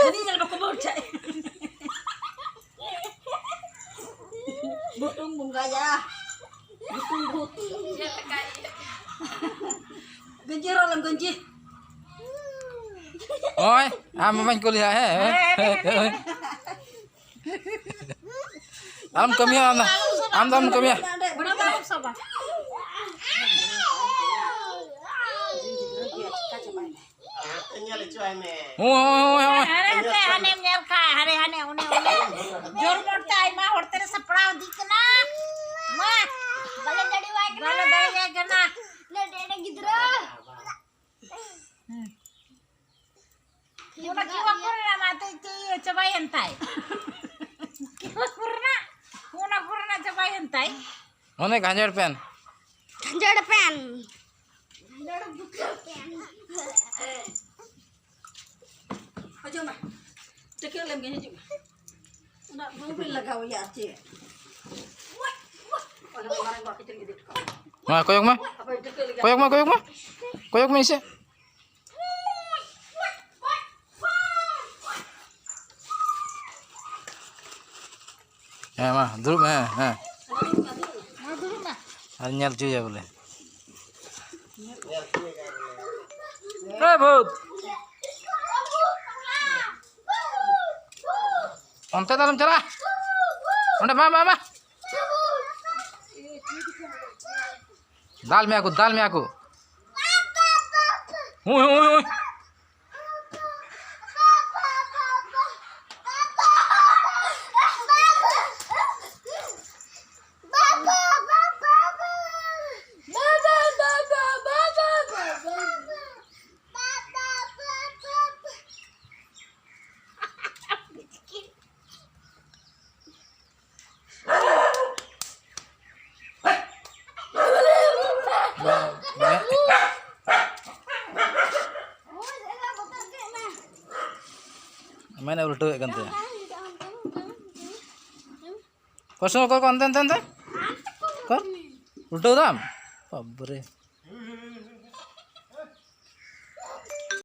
Ini jangan aku baca. Butung bunga ya. Butung but. Genji rolam genji. Oi, main kuliah Alam kami am kami. जोर मोड़ता है माँ और तेरे सपड़ा दिखना माँ बले डड़ी वाइगना ले डेडे गिद्रा ये ना क्यों करना माते ये चबाई अंताई क्यों करना चबाई अंताई ओने गांजर pen Aja mah, cekil lem gini juga. Nak mobil lagaw ya cie. Orang kemarin gua kecil gitu. Mah koyok mah. Koyok mah isi. Mah, duduk mah. dulu mah Hari nyal cuy ya boleh. Rebut. Onte dalam celah. Onte mama. Dal में aku. Oi. Main udah kan tuh. Kosong kok konten kor udah dam. Babre.